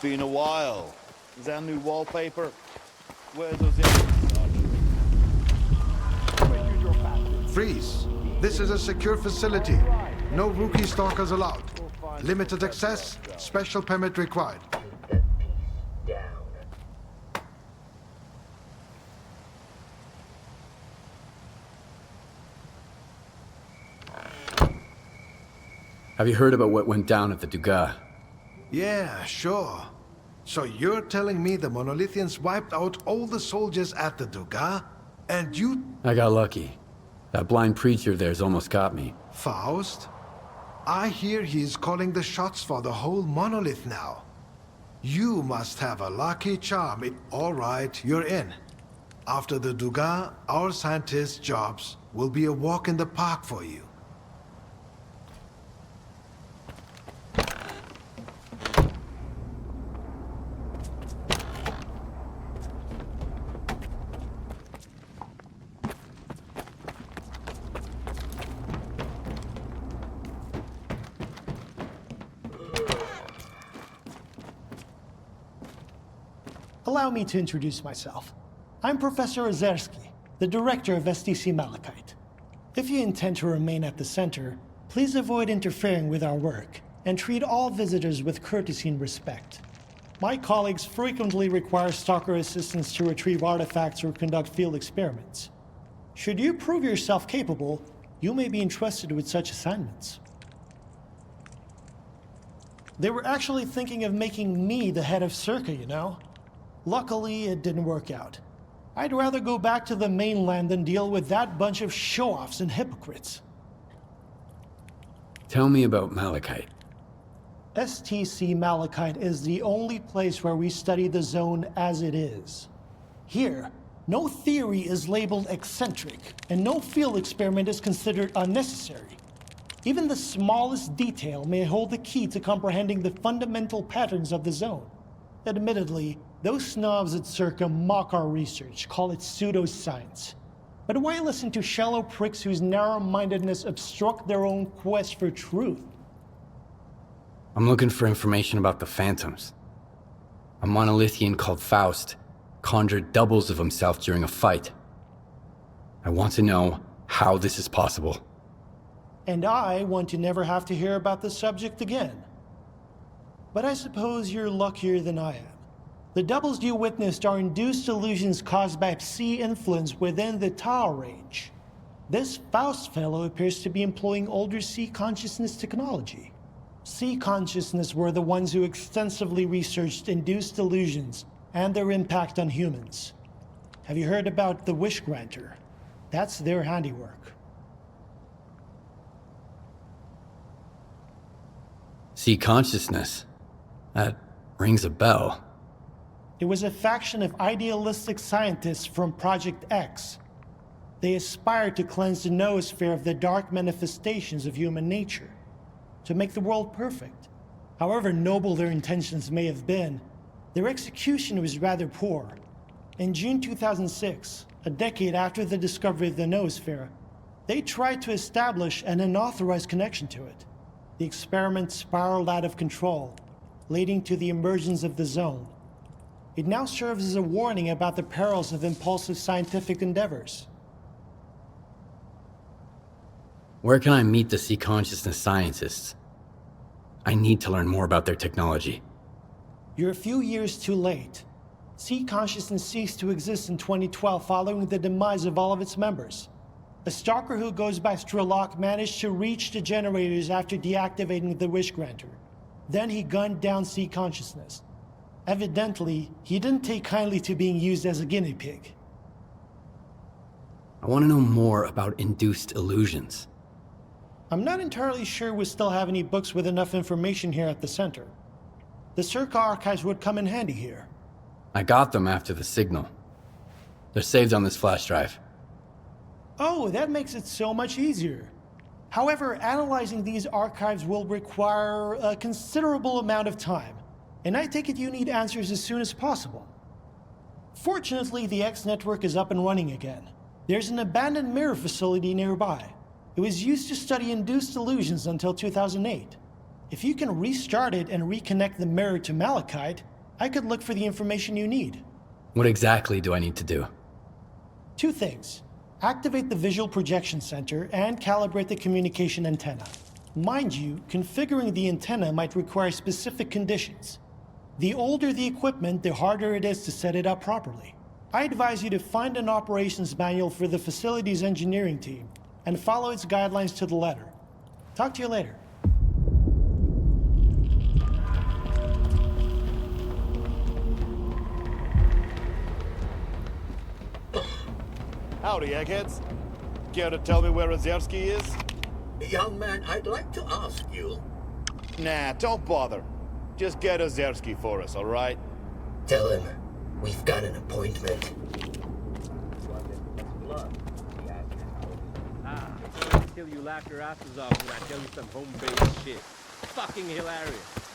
Been a while. Is that new wallpaper? Where those images are? Freeze! This is a secure facility. No rookie stalkers allowed. Limited access, special permit required. Have you heard about what went down at the Dugas? Yeah, sure. So you're telling me the Monolithians wiped out all the soldiers at the Dugas? And you... I got lucky. That blind preacher there's almost got me. Faust? I hear he's calling the shots for the whole monolith now. You must have a lucky charm. All right, you're in. After the Dugas, our scientists' jobs will be a walk in the park for you. Allow me to introduce myself. I'm Professor Ozersky, the director of STC Malachite. If you intend to remain at the center, please avoid interfering with our work and treat all visitors with courtesy and respect. My colleagues frequently require stalker assistance to retrieve artifacts or conduct field experiments. Should you prove yourself capable, you may be entrusted with such assignments. They were actually thinking of making me the head of Circa, you know? Luckily, it didn't work out. I'd rather go back to the mainland than deal with that bunch of show-offs and hypocrites. Tell me about Malachite. STC Malachite is the only place where we study the zone as it is. Here, no theory is labeled eccentric, and no field experiment is considered unnecessary. Even the smallest detail may hold the key to comprehending the fundamental patterns of the zone. Admittedly, those snobs at Circa mock our research, call it pseudoscience. But why listen to shallow pricks whose narrow-mindedness obstruct their own quest for truth? I'm looking for information about the Phantoms. A Monolithian called Faust conjured doubles of himself during a fight. I want to know how this is possible. And I want to never have to hear about the subject again. But I suppose you're luckier than I am. The doubles you witnessed are induced illusions caused by Psi influence within the Tau range. This Faust fellow appears to be employing older Psi consciousness technology. Psi consciousness were the ones who extensively researched induced illusions and their impact on humans. Have you heard about the Wish Granter? That's their handiwork. See consciousness. That rings a bell. It was a faction of idealistic scientists from Project X. They aspired to cleanse the noosphere of the dark manifestations of human nature, to make the world perfect. However noble their intentions may have been, their execution was rather poor. In June 2006, a decade after the discovery of the noosphere, they tried to establish an unauthorized connection to it. The experiment spiraled out of control, leading to the emergence of the zone. It now serves as a warning about the perils of impulsive scientific endeavors. Where can I meet the Psi consciousness scientists? I need to learn more about their technology. You're a few years too late. Psi consciousness ceased to exist in 2012 following the demise of all of its members. A stalker who goes by Strelok managed to reach the generators after deactivating the Wish Granter. Then he gunned down Psi consciousness. Evidently, he didn't take kindly to being used as a guinea pig. I want to know more about induced illusions. I'm not entirely sure we still have any books with enough information here at the center. The Circa archives would come in handy here. I got them after the signal. They're saved on this flash drive. Oh, that makes it so much easier. However, analyzing these archives will require a considerable amount of time, and I take it you need answers as soon as possible. Fortunately, the X network is up and running again. There's an abandoned mirror facility nearby. It was used to study induced illusions until 2008. If you can restart it and reconnect the mirror to Malachite, I could look for the information you need. What exactly do I need to do? Two things. Activate the visual projection center and calibrate the communication antenna. Mind you, configuring the antenna might require specific conditions. The older the equipment, the harder it is to set it up properly. I advise you to find an operations manual for the facility's engineering team and follow its guidelines to the letter. Talk to you later. Howdy, eggheads. Care to tell me where Ozerski is? Young man, I'd like to ask you. Nah, don't bother. Just get Ozerski for us, alright? Tell him we've got an appointment. Till you laugh your asses off when I tell you some home-based shit. Fucking hilarious.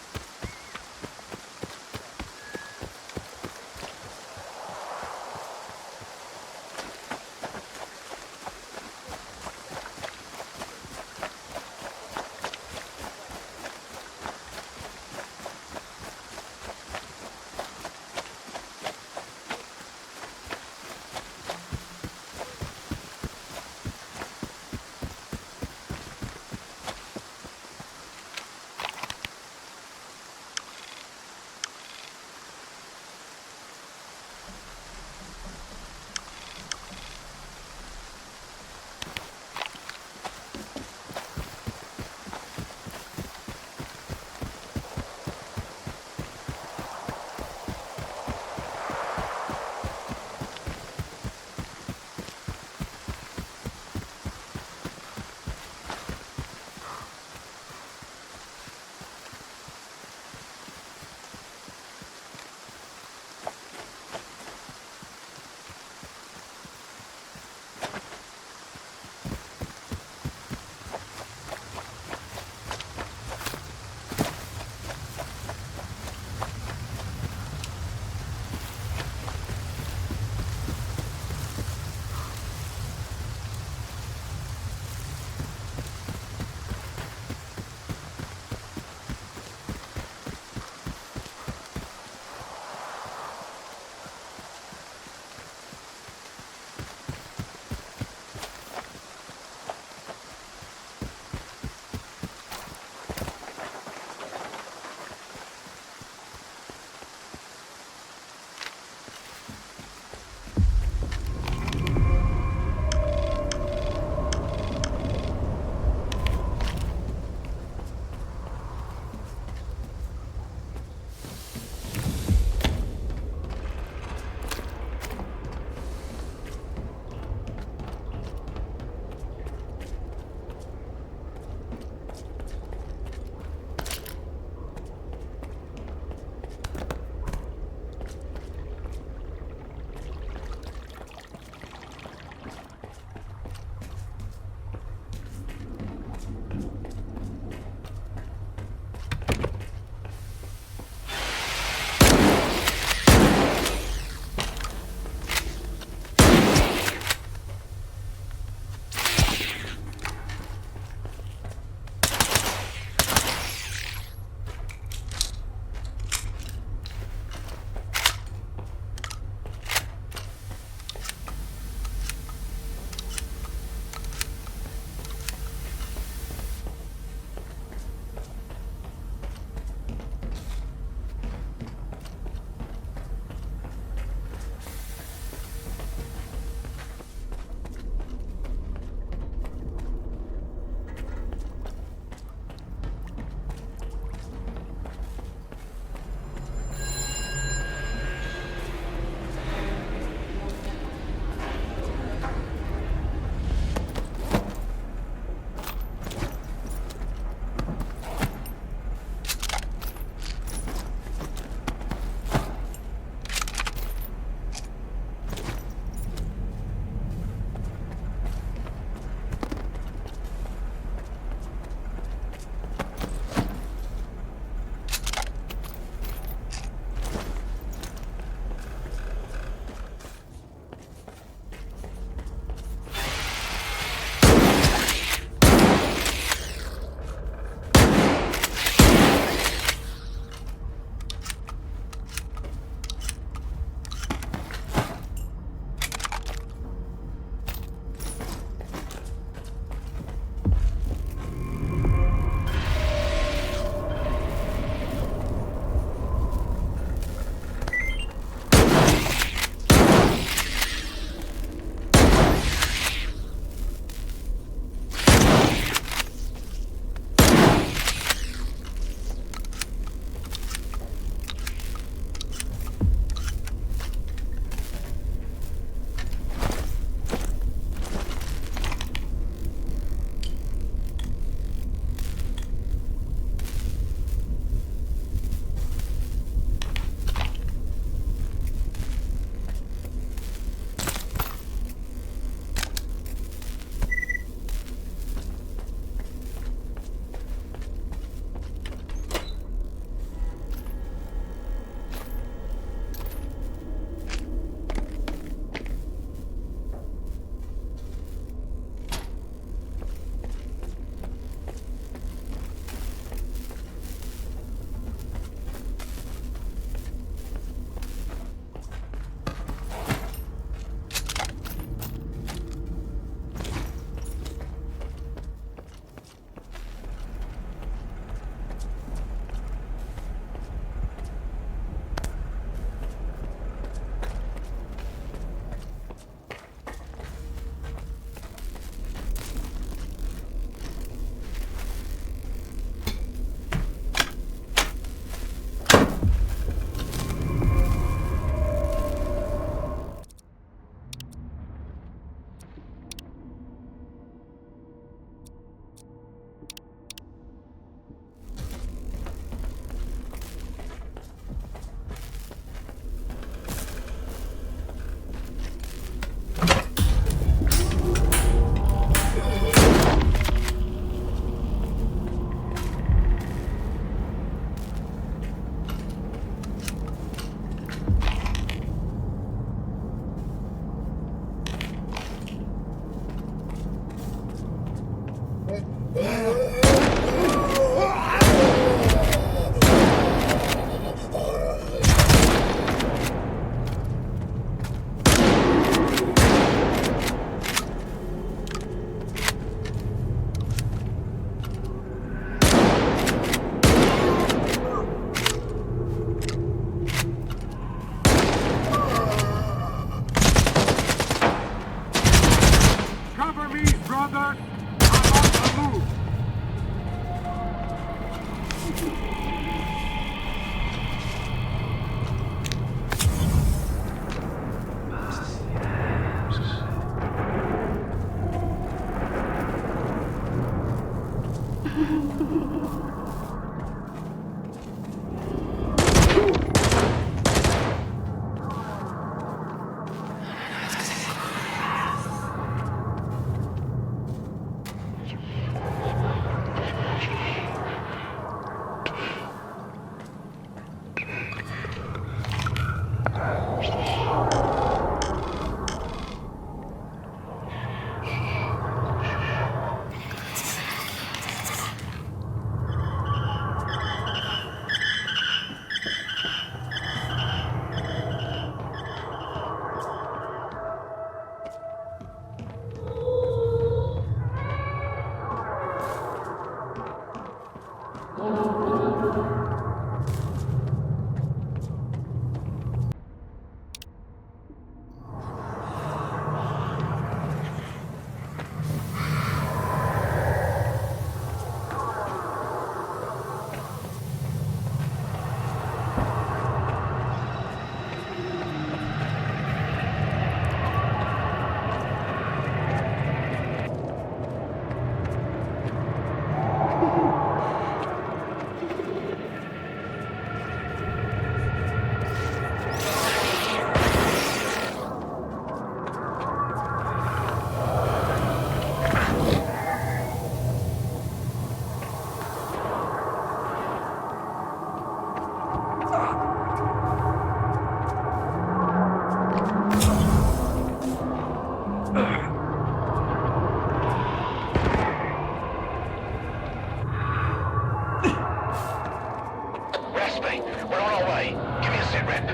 Hey, give me a sit rep.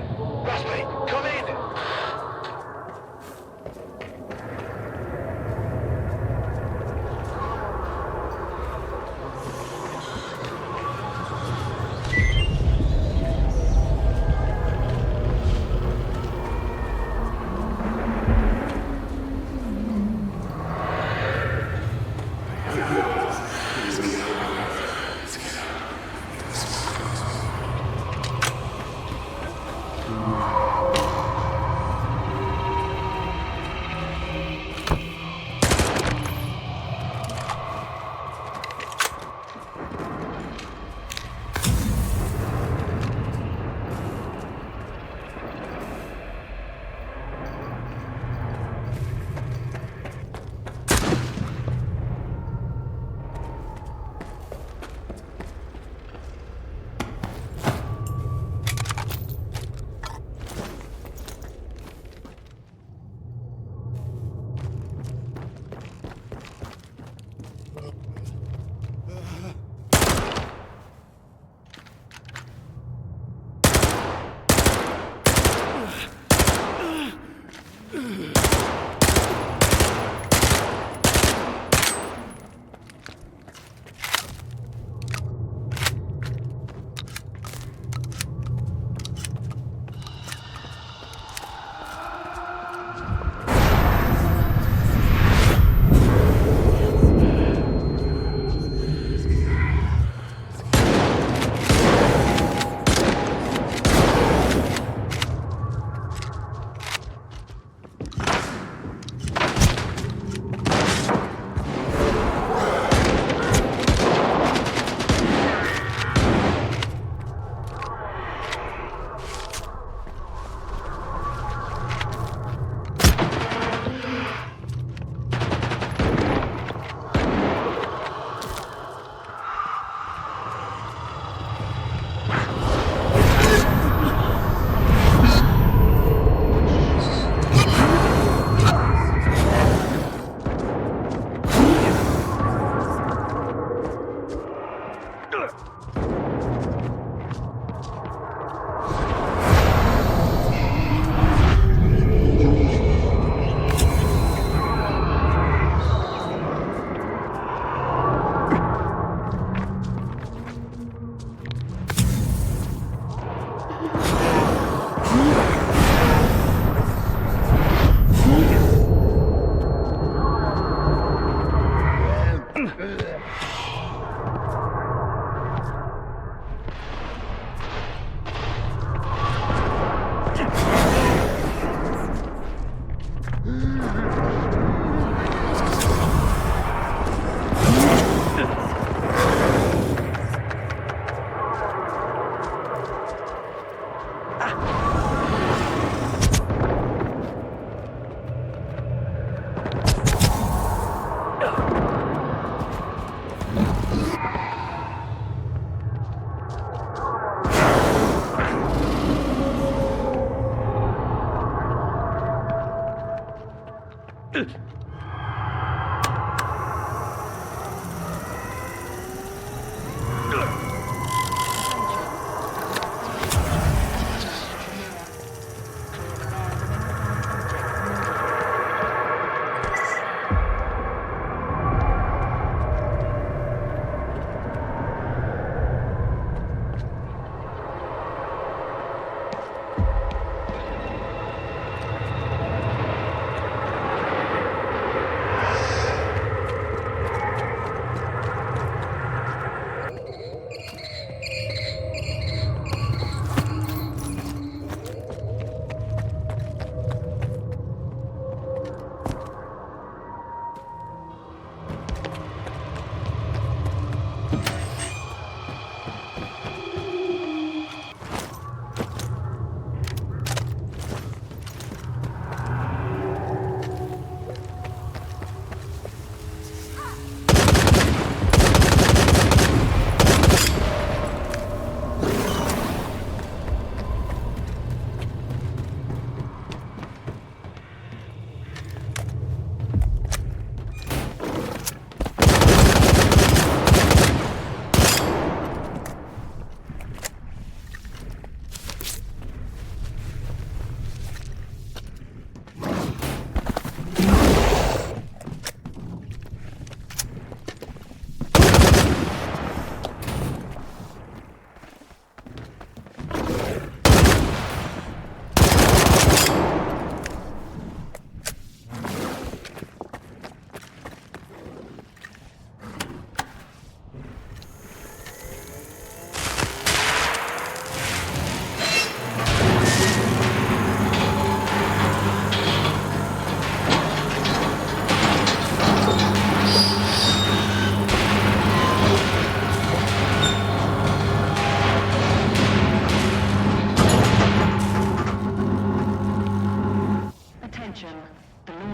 Rusty, come in.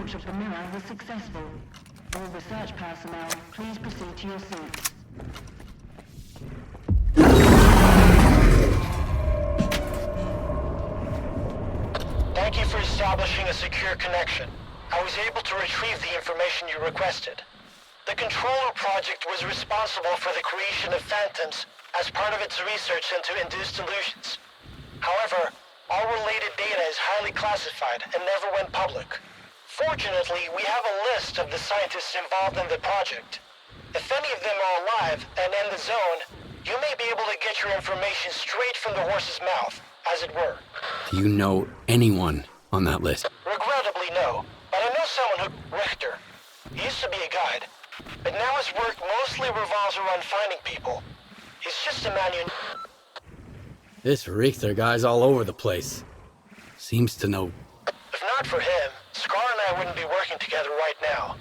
launch of the mirror was successful. All research personnel, please proceed to your seats. Thank you for establishing a secure connection. I was able to retrieve the information you requested. The Controller Project was responsible for the creation of phantoms as part of its research into induced illusions. However, all related data is highly classified and never went public. Fortunately, we have a list of the scientists involved in the project. If any of them are alive and in the zone, you may be able to get your information straight from the horse's mouth, as it were. Do you know anyone on that list? Regrettably, no. But I know someone who... Richter. He used to be a guide. But now his work mostly revolves around finding people. He's just a man you... This Richter guy's all over the place. Seems to know. If not for him, Scar and I wouldn't be working together right now.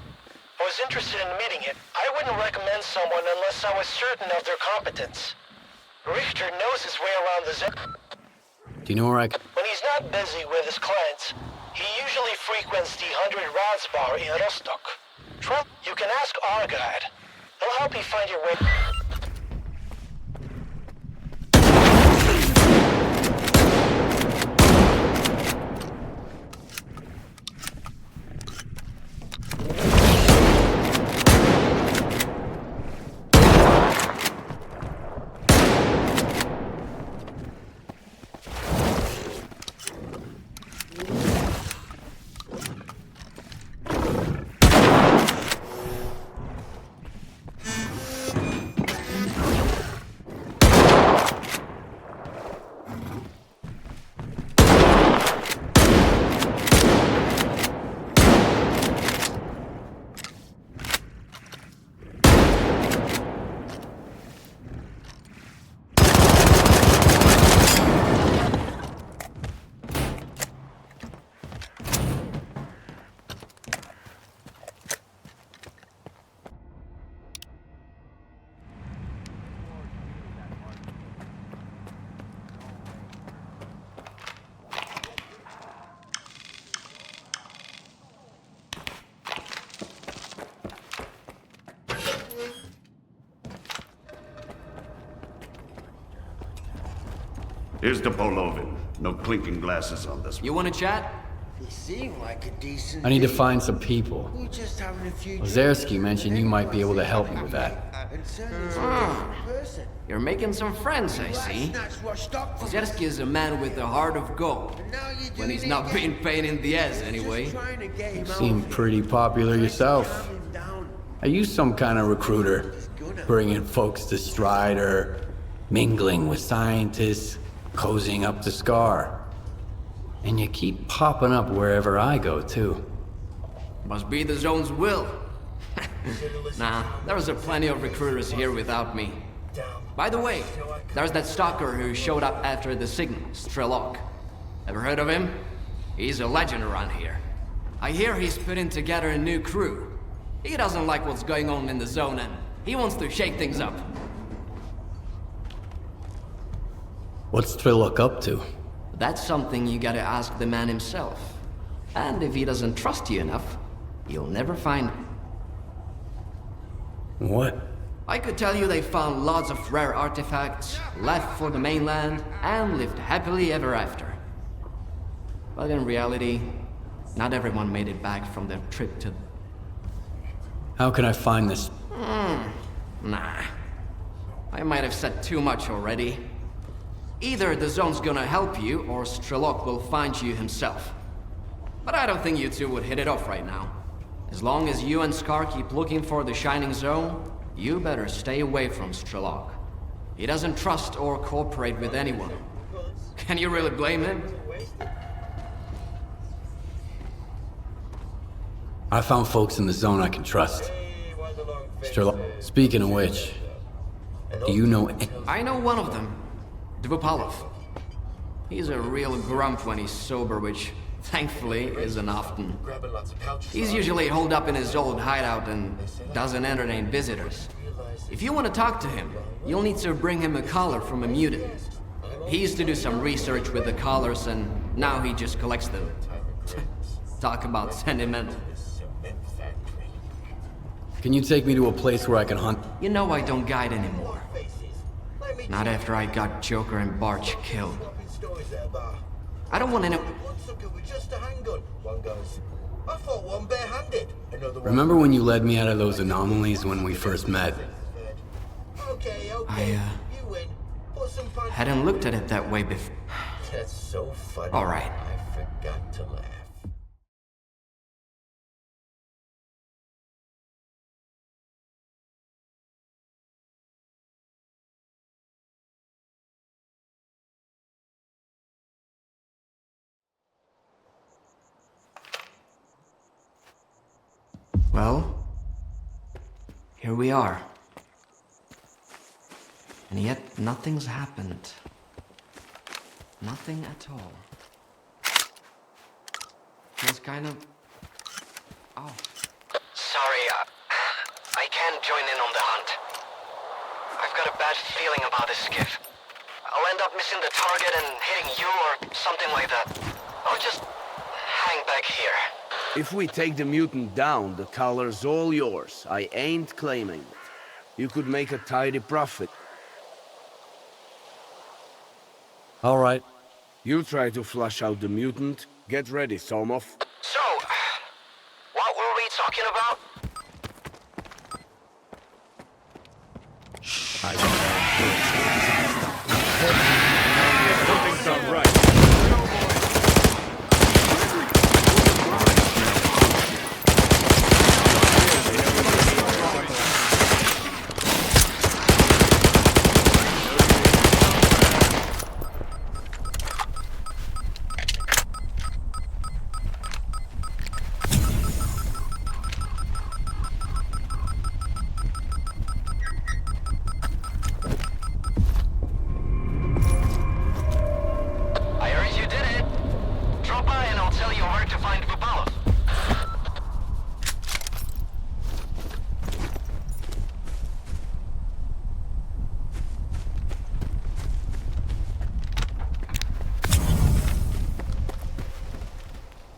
I was interested in meeting him. I wouldn't recommend someone unless I was certain of their competence. Richter knows his way around the zone. Do you know where I can... When he's not busy with his clients, he usually frequents the 100 Rods bar in Rostock. Trump, you can ask our guide. He'll help you find your way. Here's the Polovin. No clinking glasses on this one. You wanna chat? He seemed like a decent... I need to find some people. We're just having a few... Ozerski mentioned you might be able to help me with that. You're making some friends, I see. Ozerski is a man with a heart of gold. When he's not being pain in the ass, anyway. You seem pretty popular yourself. Are you some kind of recruiter? Bringing folks to Strider, mingling with scientists, cozying up to Scar. And you keep popping up wherever I go, too. Must be the zone's will. Nah, there's plenty of recruiters here without me. By the way, there's that stalker who showed up after the signal, Strelok. Ever heard of him? He's a legend around here. I hear he's putting together a new crew. He doesn't like what's going on in the zone and he wants to shake things up. What's Strelok up to? That's something you gotta ask the man himself. And if he doesn't trust you enough, you'll never find him. What? I could tell you they found lots of rare artifacts, left for the mainland, and lived happily ever after. But in reality, not everyone made it back from their trip to... How can I find this? Nah. I might have said too much already. Either the zone's gonna help you, or Strelok will find you himself. But I don't think you two would hit it off right now. As long as you and Scar keep looking for the Shining Zone, you better stay away from Strelok. He doesn't trust or cooperate with anyone. Can you really blame him? I found folks in the zone I can trust. Strelok. Speaking of which, do you know... I know one of them. Dvupalov. He's a real grump when he's sober, which, thankfully, isn't often. He's usually holed up in his old hideout and doesn't entertain visitors. If you want to talk to him, you'll need to bring him a collar from a mutant. He used to do some research with the collars and now he just collects them. Talk about sentimental. Can you take me to a place where I can hunt? You know I don't guide anymore. Not after I got Joker and Barch killed. I don't want any... Remember when you led me out of those anomalies when we first met? I hadn't looked at it that way before. That's so funny. All right. I forgot to laugh. Well, here we are. And yet, nothing's happened. Nothing at all. Feels kind of... Oh. Sorry, I can't join in on the hunt. I've got a bad feeling about this skiff. I'll end up missing the target and hitting you or something like that. I'll just hang back here. If we take the mutant down, the color's all yours. I ain't claiming it. You could make a tidy profit. All right. You try to flush out the mutant. Get ready, Somov. So, what were we talking about? Something's not right.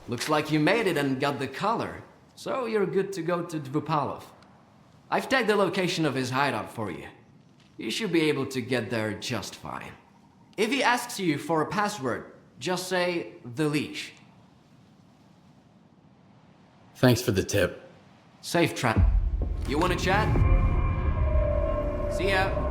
Looks like you made it and got the color. So you're good to go to Dvupalov. I've tagged the location of his hideout for you. You should be able to get there just fine. If he asks you for a password, just say the leash. Thanks for the tip. Safe trap. You wanna chat? See ya.